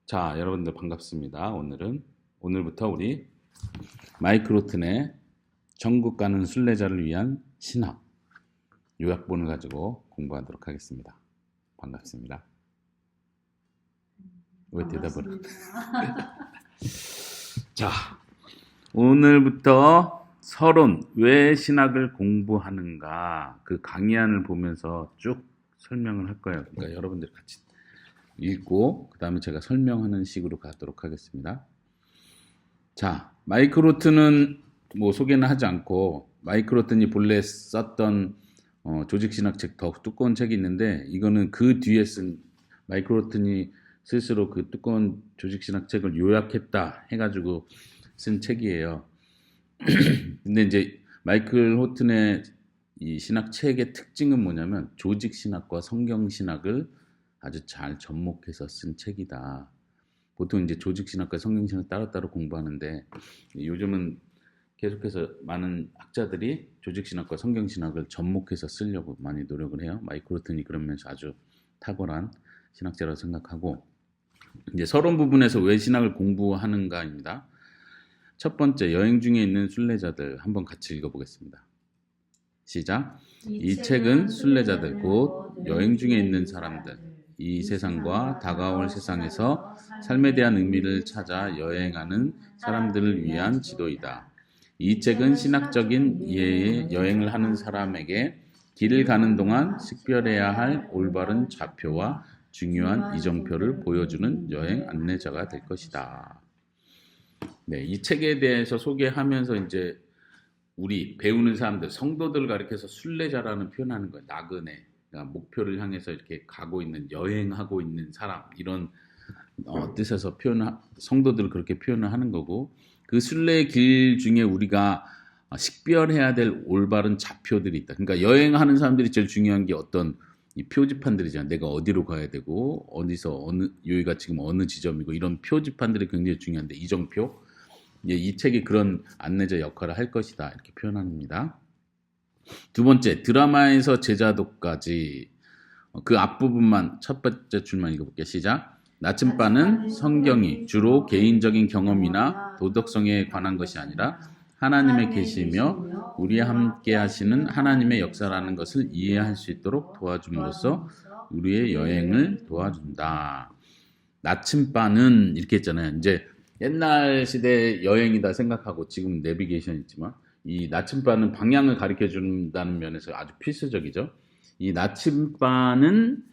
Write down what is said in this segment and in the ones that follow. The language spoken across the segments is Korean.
자, 여러분들 반갑습니다. 오늘부터 우리 마이크로튼의 천국 가는 순례자를 위한 신학 요약본을 가지고 공부하도록 하겠습니다. 반갑습니다. 왜 대답을? 자, 오늘부터 서론, 왜 신학을 공부하는가 그 강의안을 보면서 쭉 설명을 할 거예요. 그러니까 여러분들이 같이 읽고 그 다음에 제가 설명하는 식으로 가도록 하겠습니다. 자, 마이크로튼은 뭐 소개는 하지 않고 마이크로튼이 본래 썼던 조직신학책 더 두꺼운 책이 있는데 이거는 그 뒤에 쓴 마이크로튼이 스스로 그 두꺼운 조직신학책을 요약했다 해가지고 쓴 책이에요. 근데 이제 마이클 호튼의 이 신학책의 특징은 뭐냐면 조직신학과 성경신학을 아주 잘 접목해서 쓴 책이다. 보통 이제 조직신학과 성경신학 따로따로 공부하는데 요즘은 계속해서 많은 학자들이 조직신학과 성경신학을 접목해서 쓰려고 많이 노력을 해요. 마이크로튼이 그런 면에서 아주 탁월한 신학자라고 생각하고 이제 서론 부분에서 왜 신학을 공부하는가입니다. 첫 번째, 여행 중에 있는 순례자들 한번 같이 읽어보겠습니다. 시작. 이 책은 순례자들 곧 여행 중에 있는 사람들 이 세상과 다가올 세상에서 삶에 대한 의미를 찾아 여행하는 사람들을 위한 지도이다. 이 책은 신학적인 이해의 여행을 하는 사람에게 길을 가는 동안 식별해야 할 올바른 좌표와 중요한 이정표를 보여주는 여행 안내자가 될 것이다. 네, 이 책에 대해서 소개하면서 이제 우리 배우는 사람들, 성도들을 가리켜서 순례자라는 표현하는 거예요. 나그네. 그러니까 목표를 향해서 이렇게 가고 있는, 여행하고 있는 사람, 이런 뜻에서 성도들을 그렇게 표현을 하는 거고, 그 순례의 길 중에 우리가 식별해야 될 올바른 좌표들이 있다. 그러니까 여행하는 사람들이 제일 중요한 게 어떤 이 표지판들이잖아. 내가 어디로 가야 되고, 어디서 여기가 지금 어느 지점이고, 이런 표지판들이 굉장히 중요한데, 이정표. 이 책이 그런 안내자 역할을 할 것이다. 이렇게 표현합니다. 두 번째, 드라마에서 제자도까지 그 앞부분만 첫 번째 줄만 읽어볼게요. 시작. 나침반은 성경이 주로 개인적인 경험이나 도덕성에 관한 것이 아니라 하나님의 계시며 우리와 함께 하시는 하나님의 역사라는 것을 이해할 수 있도록 도와줌으로써 우리의 여행을 도와준다. 나침반은 이렇게 했잖아요. 이제 옛날 시대 여행이다 생각하고 지금 내비게이션 있지만 이 나침반은 방향을 가르쳐 준다는 면에서 아주 필수적이죠. 이 나침반은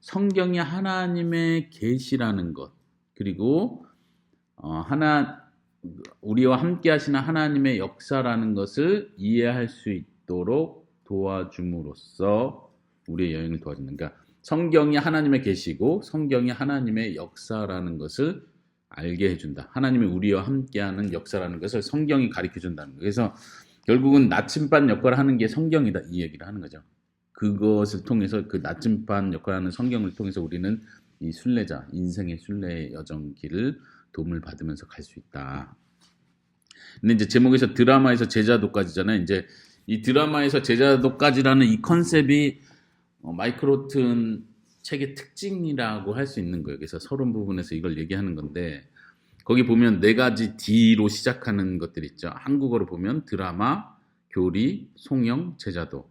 성경이 하나님의 계시라는 것, 그리고 우리와 함께 하시는 하나님의 역사라는 것을 이해할 수 있도록 도와줌으로써 우리의 여행을 도와준다. 그러니까 성경이 하나님의 계시고 성경이 하나님의 역사라는 것을 알게 해준다. 하나님이 우리와 함께하는 역사라는 것을 성경이 가르쳐준다는 거예요. 그래서 결국은 나침반 역할을 하는 게 성경이다, 이 얘기를 하는 거죠. 그것을 통해서 그 나침반 역할을 하는 성경을 통해서 우리는 이 순례자, 인생의 순례의 여정길을 도움을 받으면서 갈 수 있다. 근데 이제 제목에서 드라마에서 제자도까지잖아요. 이제 이 드라마에서 제자도까지라는 이 컨셉이 마이크로튼 책의 특징이라고 할 수 있는 거예요. 그래서 서론 부분에서 이걸 얘기하는 건데 거기 보면 네 가지 D로 시작하는 것들 있죠. 한국어로 보면 드라마, 교리, 송영, 제자도.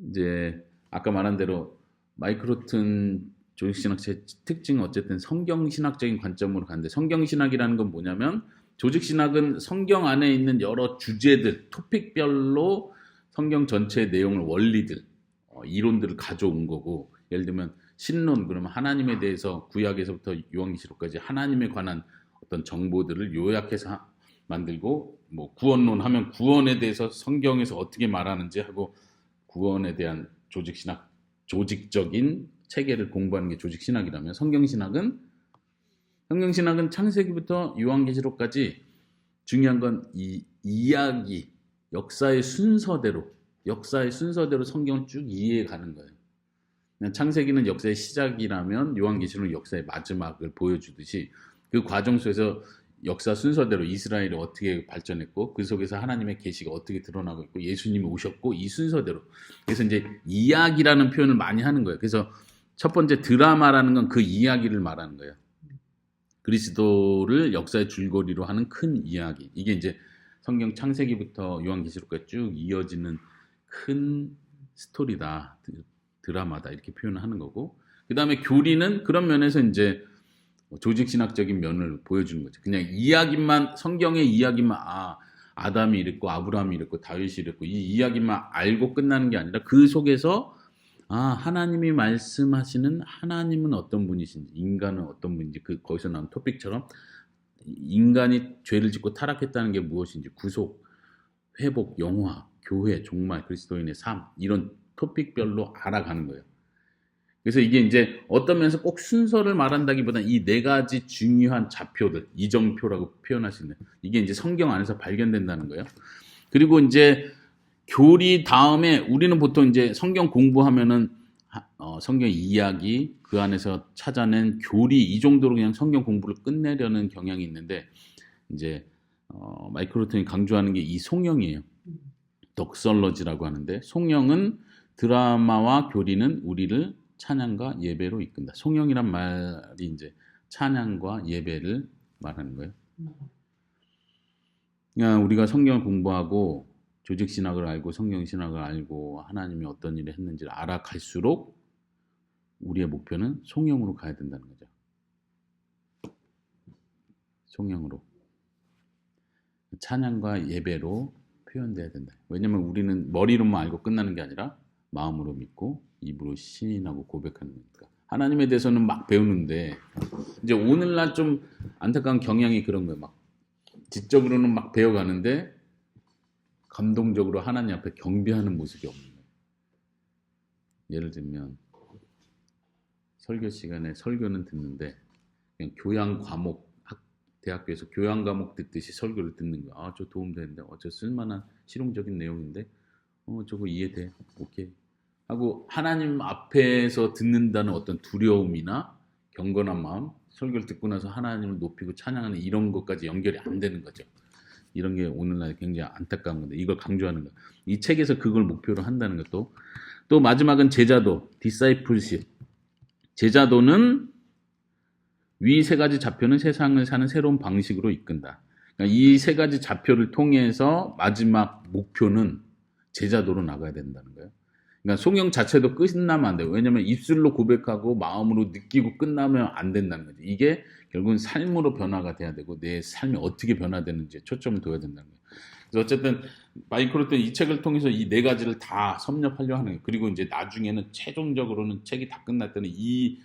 이제 아까 말한 대로 마이크로튼 조직신학의 특징은 어쨌든 성경신학적인 관점으로 가는데 성경신학이라는 건 뭐냐면 조직신학은 성경 안에 있는 여러 주제들, 토픽별로 성경 전체의 내용을 원리들, 이론들을 가져온 거고 예를 들면 신론 그러면 하나님에 대해서 구약에서부터 요한계시록까지 하나님에 관한 어떤 정보들을 요약해서 만들고 뭐 구원론 하면 구원에 대해서 성경에서 어떻게 말하는지 하고 구원에 대한 조직적인 체계를 공부하는 게 조직신학이라면 성경신학은 창세기부터 요한계시록까지 중요한 건 이 이야기 역사의 순서대로 성경을 쭉 이해해 가는 거예요. 창세기는 역사의 시작이라면 요한계시록은 역사의 마지막을 보여주듯이 그 과정 속에서 역사 순서대로 이스라엘이 어떻게 발전했고 그 속에서 하나님의 계시가 어떻게 드러나고 있고 예수님이 오셨고 이 순서대로 그래서 이제 이야기라는 표현을 많이 하는 거예요. 그래서 첫 번째 드라마라는 건 그 이야기를 말하는 거예요. 그리스도를 역사의 줄거리로 하는 큰 이야기. 이게 이제 성경 창세기부터 요한계시록까지 쭉 이어지는 큰 스토리다, 드라마다 이렇게 표현을 하는 거고, 그 다음에 교리는 그런 면에서 이제 조직 신학적인 면을 보여주는 거죠. 그냥 이야기만, 성경의 이야기만, 아담이 이랬고 아브라함이 이랬고 다윗이 이랬고 이 이야기만 알고 끝나는 게 아니라 그 속에서 하나님이 말씀하시는 하나님은 어떤 분이신지, 인간은 어떤 분인지, 그 거기서 나온 토픽처럼 인간이 죄를 짓고 타락했다는 게 무엇인지, 구속, 회복, 영화, 교회, 종말, 그리스도인의 삶, 이런 토픽별로 알아가는 거예요. 그래서 이게 이제 어떤 면에서 꼭 순서를 말한다기보다는 이 네 가지 중요한 좌표들, 이정표라고 표현할 수 있는, 이게 이제 성경 안에서 발견된다는 거예요. 그리고 이제 교리 다음에 우리는 보통 이제 성경 공부하면은 성경 이야기, 그 안에서 찾아낸 교리, 이 정도로 그냥 성경 공부를 끝내려는 경향이 있는데, 이제 마이클 로튼이 강조하는 게 이 송영이에요. 덕설러지라고 하는데, 송영은 드라마와 교리는 우리를 찬양과 예배로 이끈다. 송영이란 말이 이제 찬양과 예배를 말하는 거예요. 그냥 우리가 성경을 공부하고 조직 신학을 알고 성경 신학을 알고 하나님이 어떤 일을 했는지를 알아갈수록 우리의 목표는 송영으로 가야 된다는 거죠. 송영으로. 찬양과 예배로 표현돼야 된다. 왜냐면 우리는 머리로만 알고 끝나는 게 아니라 마음으로 믿고 입으로 시인하고 고백하는 거니까. 하나님에 대해서는 막 배우는데, 이제 오늘날 좀 안타까운 경향이 그런 거예요. 막 지적으로는 막 배워가는데 감동적으로 하나님 앞에 경배하는 모습이 없는 거예요. 예를 들면 설교 시간에 설교는 듣는데 그냥 교양 과목, 대학교에서 교양 과목 듣듯이 설교를 듣는 거야. 저 도움되는데, 저 쓸만한 실용적인 내용인데, 저거 이해돼, 오케이 하고 하나님 앞에서 듣는다는 어떤 두려움이나 경건한 마음, 설교를 듣고 나서 하나님을 높이고 찬양하는 이런 것까지 연결이 안 되는 거죠. 이런 게 오늘날 굉장히 안타까운 건데, 이걸 강조하는 거예요. 이 책에서 그걸 목표로 한다는 것도. 또 마지막은 제자도, 디사이플십. 제자도는 위 세 가지 좌표는 세상을 사는 새로운 방식으로 이끈다. 그러니까 이 세 가지 좌표를 통해서 마지막 목표는 제자도로 나가야 된다는 거예요. 그러니까 송영 자체도 끝나면 안 돼요. 왜냐하면 입술로 고백하고 마음으로 느끼고 끝나면 안 된다는 거죠. 이게 결국은 삶으로 변화가 돼야 되고 내 삶이 어떻게 변화되는지에 초점을 둬야 된다는 거예요. 그래서 어쨌든 마이클 로튼 이 책을 통해서 이 네 가지를 다 섭렵하려 하는 거예요. 그리고 이제 나중에는 최종적으로는 책이 다 끝날 때는 이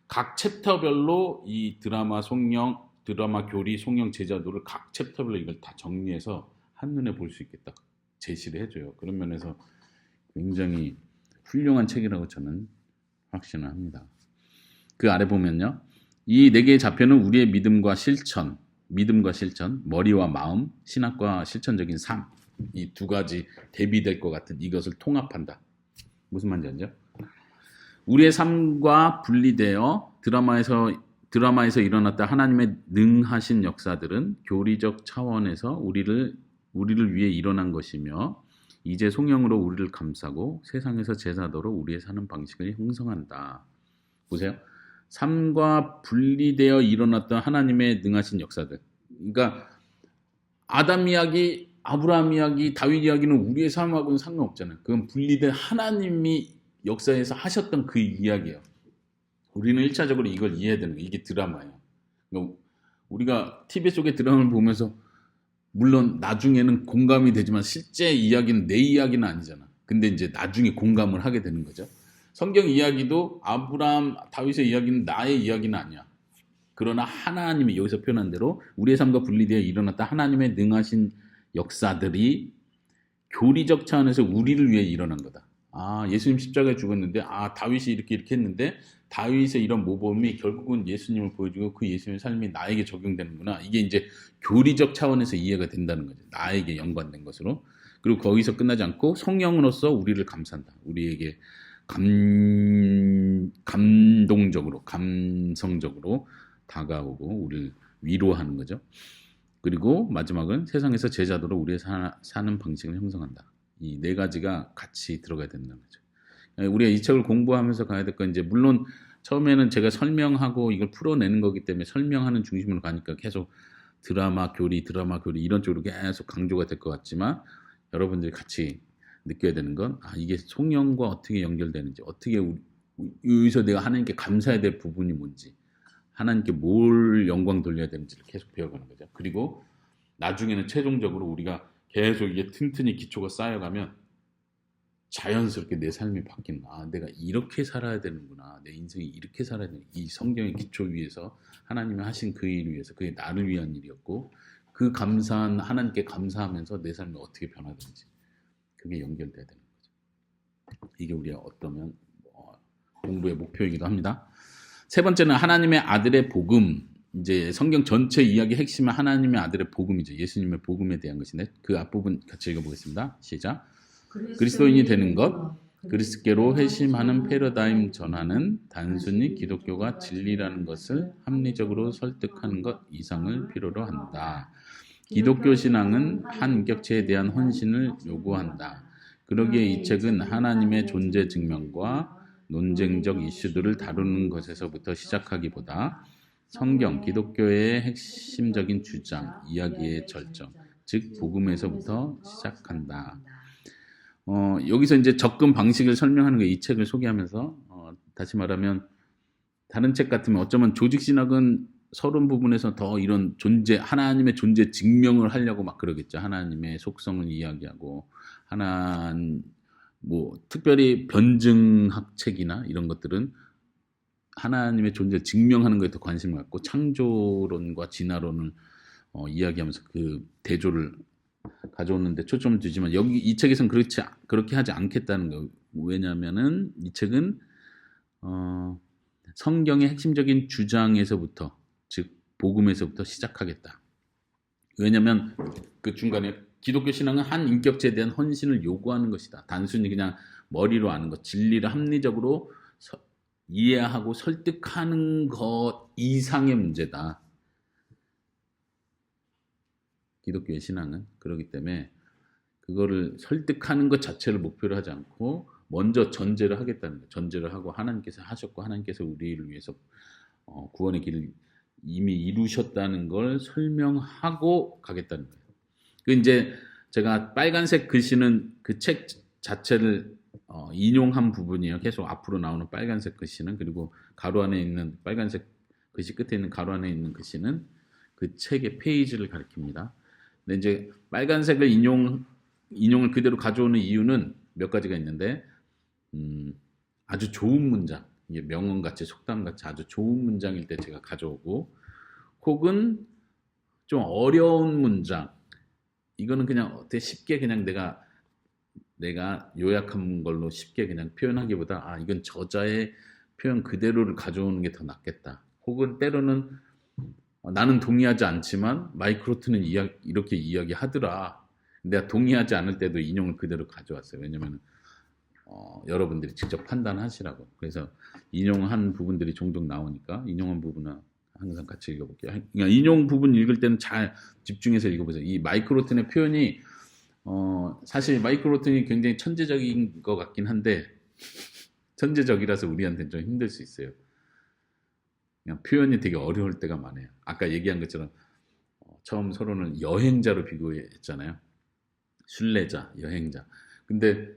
각 챕터별로 이 드라마 송영, 드라마 교리, 송영 제자도를 각 챕터별로 이걸 다 정리해서 한눈에 볼 수 있게 딱 제시를 해줘요. 그런 면에서 굉장히 훌륭한 책이라고 저는 확신을 합니다. 그 아래 보면요, 이 네 개의 좌표는 우리의 믿음과 실천, 머리와 마음, 신학과 실천적인 삶, 이 두 가지 대비될 것 같은 이것을 통합한다. 무슨 말인지 알죠? 우리의 삶과 분리되어 드라마에서 일어났다 하나님의 능하신 역사들은 교리적 차원에서 우리를 위해 일어난 것이며, 이제 송영으로 우리를 감싸고 세상에서 제자도로 우리의 사는 방식을 형성한다. 보세요. 삶과 분리되어 일어났던 하나님의 능하신 역사들. 그러니까 아담 이야기, 아브라함 이야기, 다윗 이야기는 우리의 삶하고는 상관없잖아요. 그건 분리된 하나님이 역사에서 하셨던 그 이야기예요. 우리는 1차적으로 이걸 이해해야 되는 거예요. 이게 드라마예요. 그러니까 우리가 TV 속의 드라마를 보면서 물론 나중에는 공감이 되지만 실제 이야기는 내 이야기는 아니잖아. 근데 이제 나중에 공감을 하게 되는 거죠. 성경 이야기도 아브라함, 다윗의 이야기는 나의 이야기는 아니야. 그러나 하나님이 여기서 표현한 대로 우리의 삶과 분리되어 일어났다 하나님의 능하신 역사들이 교리적 차원에서 우리를 위해 일어난 거다. 예수님 십자가에 죽었는데 다윗이 이렇게 했는데 다윗의 이런 모범이 결국은 예수님을 보여주고 그 예수님의 삶이 나에게 적용되는구나. 이게 이제 교리적 차원에서 이해가 된다는 거죠. 나에게 연관된 것으로. 그리고 거기서 끝나지 않고 성령으로서 우리를 감싼다. 우리에게 감동적으로, 감성적으로 다가오고 우리를 위로하는 거죠. 그리고 마지막은 세상에서 제자도로 우리의 사는 방식을 형성한다. 이 네 가지가 같이 들어가야 된다는 거죠. 우리가 이 책을 공부하면서 가야 될 건, 이제 물론 처음에는 제가 설명하고 이걸 풀어내는 거기 때문에 설명하는 중심으로 가니까 계속 드라마 교리 이런 쪽으로 계속 강조가 될 것 같지만 여러분들이 같이 느껴야 되는 건 이게 송영과 어떻게 연결되는지 어떻게 여기서 내가 하나님께 감사해야 될 부분이 뭔지 하나님께 뭘 영광 돌려야 되는지를 계속 배워가는 거죠. 그리고 나중에는 최종적으로 우리가 계속 이게 튼튼히 기초가 쌓여가면 자연스럽게 내 삶이 바뀌는 내가 이렇게 살아야 되는구나. 내 인생이 이렇게 살아야 되는 이 성경의 기초 위에서 하나님이 하신 그 일을 위해서 그게 나를 위한 일이었고 그 감사한 하나님께 감사하면서 내 삶이 어떻게 변화되는지 그게 연결돼야 되는 거죠. 이게 우리가 어떠면 공부의 목표이기도 합니다. 세 번째는 하나님의 아들의 복음. 이제 성경 전체 이야기 핵심은 하나님의 아들의 복음이죠. 예수님의 복음에 대한 것인데 그 앞부분 같이 읽어보겠습니다. 시작. 그리스도인이 되는 것, 그리스도께로 회심하는 패러다임 전환은 단순히 기독교가 진리라는 것을 합리적으로 설득하는 것 이상을 필요로 한다. 기독교 신앙은 한 인격체에 대한 헌신을 요구한다. 그러기에 이 책은 하나님의 존재 증명과 논쟁적 이슈들을 다루는 것에서부터 시작하기보다 성경, 기독교의 핵심적인 주장, 이야기의 절정, 즉 복음에서부터 시작한다. 여기서 이제 접근 방식을 설명하는 게 이 책을 소개하면서 다시 말하면 다른 책 같으면 어쩌면 조직신학은 서론 부분에서 더 이런 하나님의 존재 증명을 하려고 막 그러겠죠. 하나님의 속성을 이야기하고 특별히 변증학 책이나 이런 것들은 하나님의 존재를 증명하는 것에 더 관심을 갖고 창조론과 진화론을 이야기하면서 그 대조를 가져오는데 초점을 두지만 여기 이 책에서는 그렇게 하지 않겠다는 거예요. 왜냐하면은 이 책은 성경의 핵심적인 주장에서부터 즉 복음에서부터 시작하겠다. 왜냐하면 그 중간에 기독교 신앙은 한 인격체에 대한 헌신을 요구하는 것이다. 단순히 그냥 머리로 아는 것, 진리를 합리적으로 이해하고 설득하는 것 이상의 문제다. 기독교의 신앙은 그렇기 때문에 그거를 설득하는 것 자체를 목표로 하지 않고 먼저 전제를 하겠다는 거예요. 전제를 하고 하나님께서 하셨고 하나님께서 우리를 위해서 구원의 길을 이미 이루셨다는 걸 설명하고 가겠다는 거예요. 그 이제 제가 빨간색 글씨는 그 책 자체를 인용한 부분이에요. 계속 앞으로 나오는 빨간색 글씨는 그리고 가로 안에 있는 빨간색 글씨 끝에 있는 가로 안에 있는 글씨는 그 책의 페이지를 가리킵니다. 근데 이제 빨간색을 인용을 그대로 가져오는 이유는 몇 가지가 있는데 아주 좋은 문장, 이게 명언같이 속담같이 아주 좋은 문장일 때 제가 가져오고 혹은 좀 어려운 문장 이거는 그냥 어떻게 쉽게 그냥 내가 요약한 걸로 쉽게 그냥 표현하기보다 이건 저자의 표현 그대로를 가져오는 게 더 낫겠다. 혹은 때로는 나는 동의하지 않지만 마이크로트는 이렇게 이야기하더라. 내가 동의하지 않을 때도 인용을 그대로 가져왔어요. 왜냐면 여러분들이 직접 판단하시라고. 그래서 인용한 부분들이 종종 나오니까 인용한 부분은 항상 같이 읽어볼게요. 그러니까 인용 부분 읽을 때는 잘 집중해서 읽어보세요. 이 마이크로튼의 표현이 사실 마이크로튼이 굉장히 천재적인 것 같긴 한데 천재적이라서 우리한테는 좀 힘들 수 있어요. 그냥 표현이 되게 어려울 때가 많아요. 아까 얘기한 것처럼 처음 서론을 여행자로 비교했잖아요. 순례자, 여행자. 근데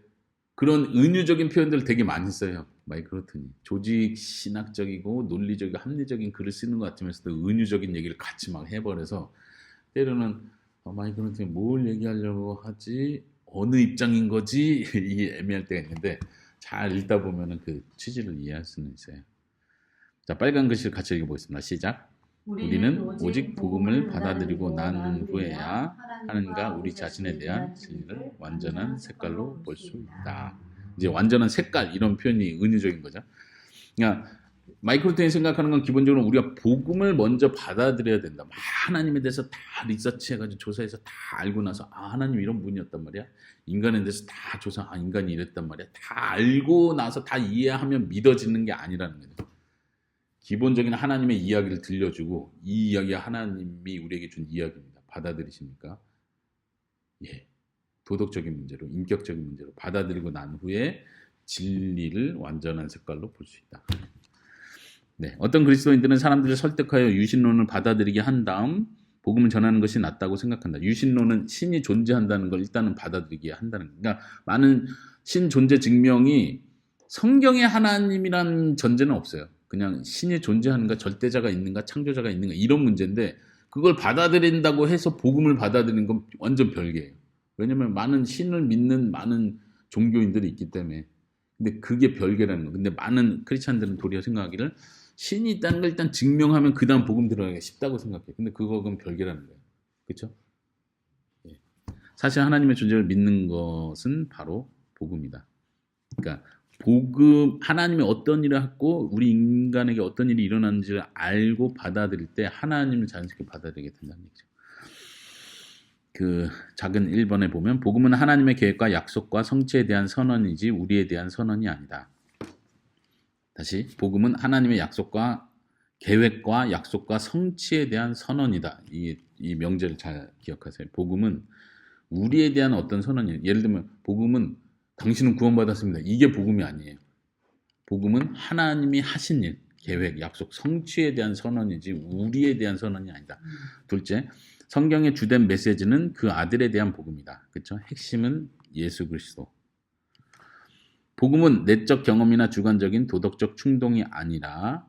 그런 은유적인 표현들을 되게 많이 써요. 마이크로튼이. 조직 신학적이고 논리적이고 합리적인 글을 쓰는 것 같으면서도 은유적인 얘기를 같이 막 해버려서 때로는 마이크로튼이 뭘 얘기하려고 하지? 어느 입장인 거지? 이게 애매할 때가 있는데 잘 읽다 보면은 그 취지를 이해할 수는 있어요. 자, 빨간 글씨를 같이 읽어보겠습니다. 시작. 우리는 오직 복음을 받아들이고 난 후에야 하나님과 우리 자신에 대한 진리를 완전한 색깔로 볼 수 있다. 이제 완전한 색깔 이런 표현이 은유적인 거죠. 그러니까 마이크로튼이 생각하는 건 기본적으로 우리가 복음을 먼저 받아들여야 된다. 하나님에 대해서 다 리서치해가지고 조사해서 다 알고 나서 하나님 이런 분이었단 말이야. 인간에 대해서 다 조사, 인간이 이랬단 말이야. 다 알고 나서 다 이해하면 믿어지는 게 아니라는 거죠. 기본적인 하나님의 이야기를 들려주고 이 이야기가 하나님이 우리에게 준 이야기입니다. 받아들이십니까? 예. 도덕적인 문제로, 인격적인 문제로 받아들이고 난 후에 진리를 완전한 색깔로 볼 수 있다. 네, 어떤 그리스도인들은 사람들을 설득하여 유신론을 받아들이게 한 다음 복음을 전하는 것이 낫다고 생각한다. 유신론은 신이 존재한다는 걸 일단은 받아들이게 한다는 거예요. 그러니까 많은 신 존재 증명이 성경에 하나님이란 전제는 없어요. 그냥 신이 존재하는가, 절대자가 있는가, 창조자가 있는가 이런 문제인데 그걸 받아들인다고 해서 복음을 받아들이는 건 완전 별개예요. 왜냐면 많은 신을 믿는 많은 종교인들이 있기 때문에. 근데 그게 별개라는 거예요. 근데 많은 크리스찬들은 도리어 생각하기를 신이 있다는 걸 일단 증명하면 그 다음 복음 들어가기가 쉽다고 생각해. 근데 그건 별개라는 거예요. 그렇죠? 예. 사실 하나님의 존재를 믿는 것은 바로 복음이다. 그러니까 복음, 하나님이 어떤 일을 하고 우리 인간에게 어떤 일이 일어나는지를 알고 받아들일 때 하나님을 자연스럽게 받아들이게 된다는 얘기죠. 그 작은 1번에 보면 복음은 하나님의 계획과 약속과 성취에 대한 선언이지 우리에 대한 선언이 아니다. 다시 복음은 하나님의 약속과 계획과 약속과 성취에 대한 선언이다. 이 명제를 잘 기억하세요. 복음은 우리에 대한 어떤 선언이에요. 예를 들면 복음은 당신은 구원받았습니다. 이게 복음이 아니에요. 복음은 하나님이 하신 일, 계획, 약속, 성취에 대한 선언이지 우리에 대한 선언이 아니다. 둘째, 성경의 주된 메시지는 그 아들에 대한 복음이다. 그렇죠? 핵심은 예수 그리스도. 복음은 내적 경험이나 주관적인 도덕적 충동이 아니라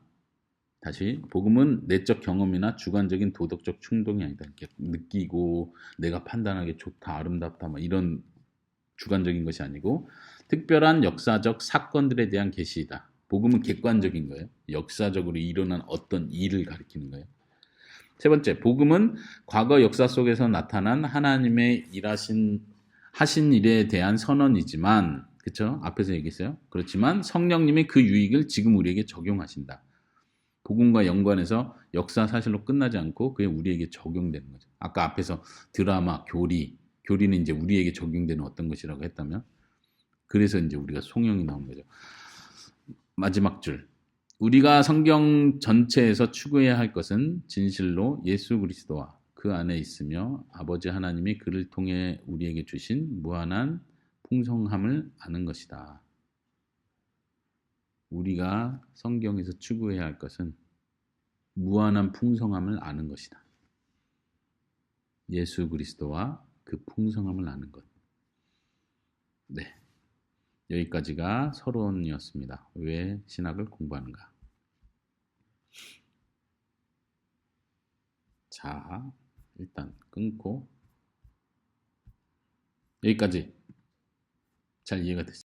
다시 복음은 내적 경험이나 주관적인 도덕적 충동이 아니다. 이렇게 느끼고 내가 판단하기 좋다, 아름답다 막 이런 주관적인 것이 아니고 특별한 역사적 사건들에 대한 계시이다. 복음은 객관적인 거예요. 역사적으로 일어난 어떤 일을 가리키는 거예요. 세 번째, 복음은 과거 역사 속에서 나타난 하나님의 하신 일에 대한 선언이지만, 그렇죠? 앞에서 얘기했어요. 그렇지만 성령님이 그 유익을 지금 우리에게 적용하신다. 복음과 연관해서 역사 사실로 끝나지 않고 그게 우리에게 적용되는 거죠. 아까 앞에서 드라마, 교리는 이제 우리에게 적용되는 어떤 것이라고 했다면, 그래서 이제 우리가 송영이 나온 거죠. 마지막 줄. 우리가 성경 전체에서 추구해야 할 것은 진실로 예수 그리스도와 그 안에 있으며 아버지 하나님이 그를 통해 우리에게 주신 무한한 풍성함을 아는 것이다. 우리가 성경에서 추구해야 할 것은 무한한 풍성함을 아는 것이다. 예수 그리스도와 그 풍성함을 아는 것. 네. 여기까지가 서론이었습니다. 왜 신학을 공부하는가? 자, 일단 끊고 여기까지 잘 이해가 됐습니다.